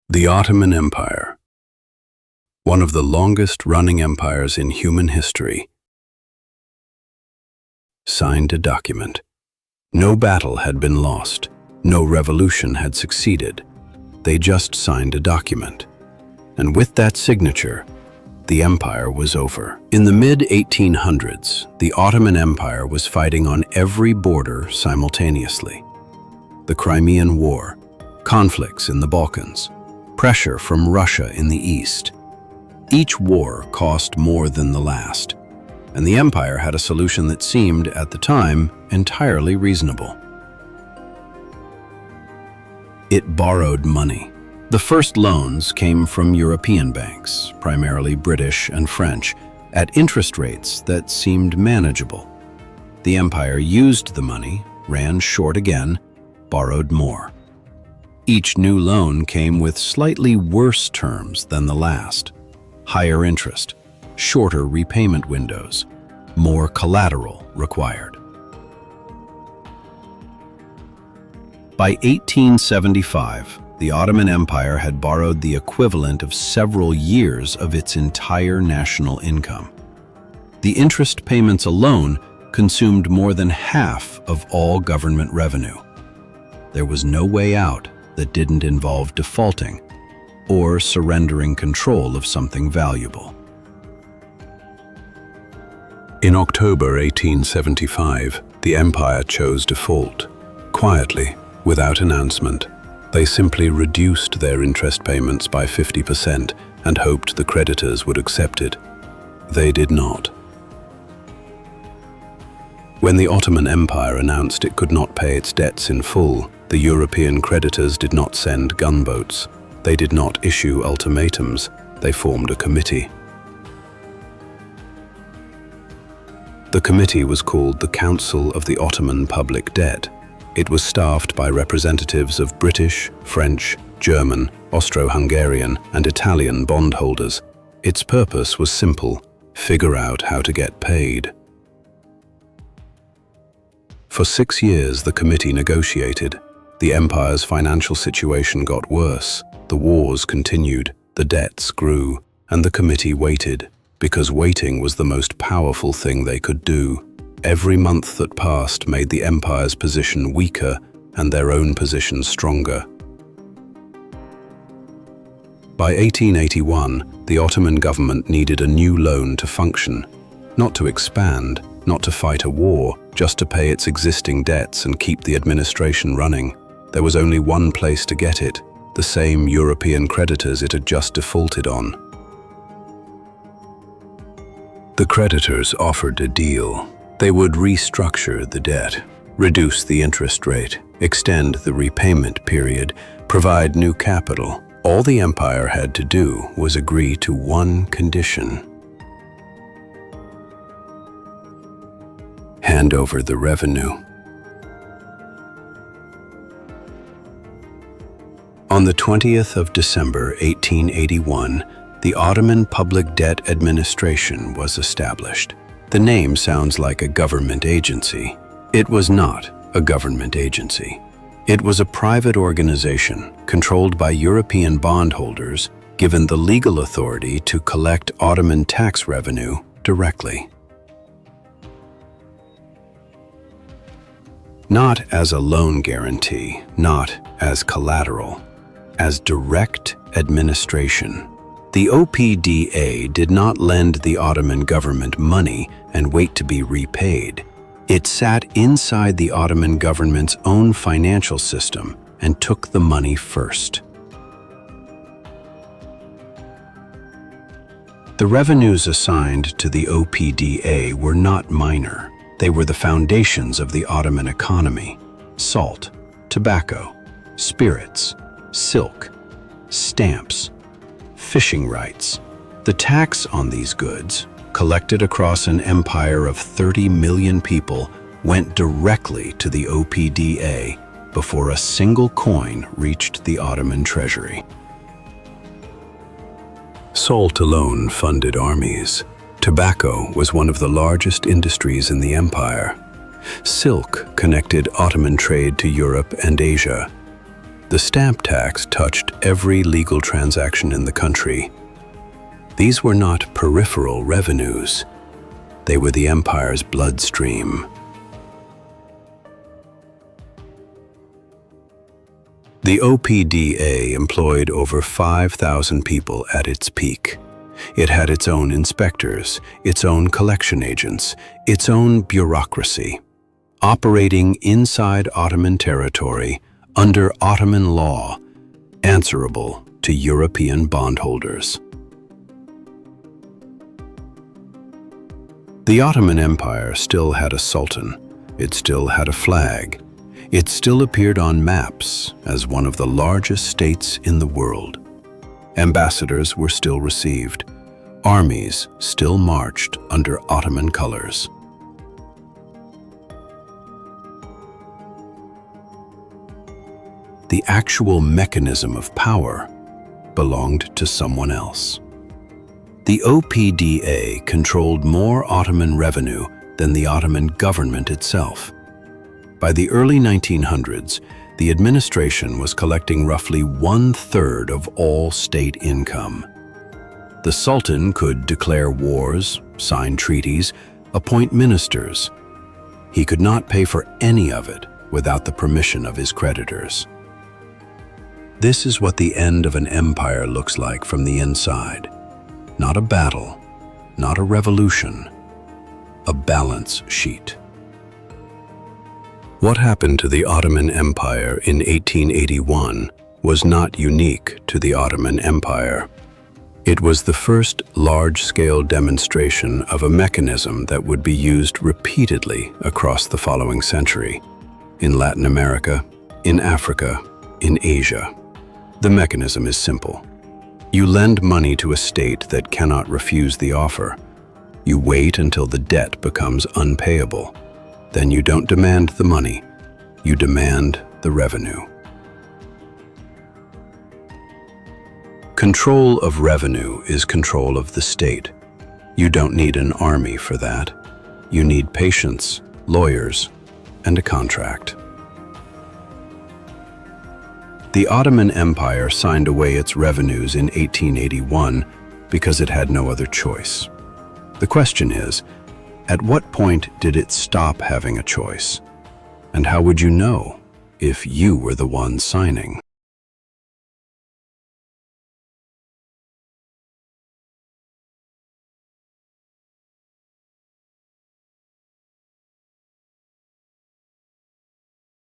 The Ottoman Empire, one of the longest-running empires in human history, signed a document. No battle had been lost, no revolution had succeeded. They just signed a document. And with that signature, the empire was over. In the mid-1800s, the Ottoman Empire was fighting on every border simultaneously. The Crimean War, conflicts in the Balkans, pressure from Russia in the east. Each war cost more than the last, and the empire had a solution that seemed, at the time, entirely reasonable. It borrowed money. The first loans came from European banks, primarily British and French, at interest rates that seemed manageable. The empire used the money, ran short again, borrowed more. Each new loan came with slightly worse terms than the last. Higher interest, shorter repayment windows, more collateral required. By 1875, the Ottoman Empire had borrowed the equivalent of several years of its entire national income. The interest payments alone consumed more than half of all government revenue. There was no way out that didn't involve defaulting or surrendering control of something valuable. In October 1875, the empire chose default. Quietly, without announcement, they simply reduced their interest payments by 50% and hoped the creditors would accept it. They did not. When the Ottoman Empire announced it could not pay its debts in full, the European creditors did not send gunboats. They did not issue ultimatums. They formed a committee. The committee was called the Council of the Ottoman Public Debt. It was staffed by representatives of British, French, German, Austro-Hungarian, and Italian bondholders. Its purpose was simple: figure out how to get paid. For 6 years, the committee negotiated. The empire's financial situation got worse. The wars continued, the debts grew, and the committee waited, because waiting was the most powerful thing they could do. Every month that passed made the empire's position weaker and their own position stronger. By 1881, the Ottoman government needed a new loan to function, not to expand, not to fight a war, just to pay its existing debts and keep the administration running. There was only one place to get it, the same European creditors it had just defaulted on. The creditors offered a deal. They would restructure the debt, reduce the interest rate, extend the repayment period, provide new capital. All the empire had to do was agree to one condition: hand over the revenue. On the 20th of December 1881, the Ottoman Public Debt Administration was established. The name sounds like a government agency. It was not a government agency. It was a private organization controlled by European bondholders, given the legal authority to collect Ottoman tax revenue directly. Not as a loan guarantee, not as collateral, as direct administration. The OPDA did not lend the Ottoman government money and wait to be repaid. It sat inside the Ottoman government's own financial system and took the money first. The revenues assigned to the OPDA were not minor. They were the foundations of the Ottoman economy: salt, tobacco, spirits, silk, stamps, fishing rights. The tax on these goods, collected across an empire of 30 million people, went directly to the OPDA before a single coin reached the Ottoman treasury. Salt alone funded armies. Tobacco was one of the largest industries in the empire. Silk connected Ottoman trade to Europe and Asia. The stamp tax touched every legal transaction in the country. These were not peripheral revenues. They were the empire's bloodstream. The OPDA employed over 5,000 people at its peak. It had its own inspectors, its own collection agents, its own bureaucracy. Operating inside Ottoman territory, under Ottoman law, answerable to European bondholders. The Ottoman Empire still had a sultan. It still had a flag. It still appeared on maps as one of the largest states in the world. Ambassadors were still received. Armies still marched under Ottoman colors. The actual mechanism of power belonged to someone else. The OPDA controlled more Ottoman revenue than the Ottoman government itself. By the early 1900s, the administration was collecting roughly 1/3 of all state income. The Sultan could declare wars, sign treaties, appoint ministers. He could not pay for any of it without the permission of his creditors. This is what the end of an empire looks like from the inside. Not a battle, not a revolution, a balance sheet. What happened to the Ottoman Empire in 1881 was not unique to the Ottoman Empire. It was the first large-scale demonstration of a mechanism that would be used repeatedly across the following century, in Latin America, in Africa, in Asia. The mechanism is simple. You lend money to a state that cannot refuse the offer. You wait until the debt becomes unpayable. Then you don't demand the money, you demand the revenue. Control of revenue is control of the state. You don't need an army for that. You need patience, lawyers, and a contract. The Ottoman Empire signed away its revenues in 1881 because it had no other choice. The question is, at what point did it stop having a choice? And how would you know if you were the one signing?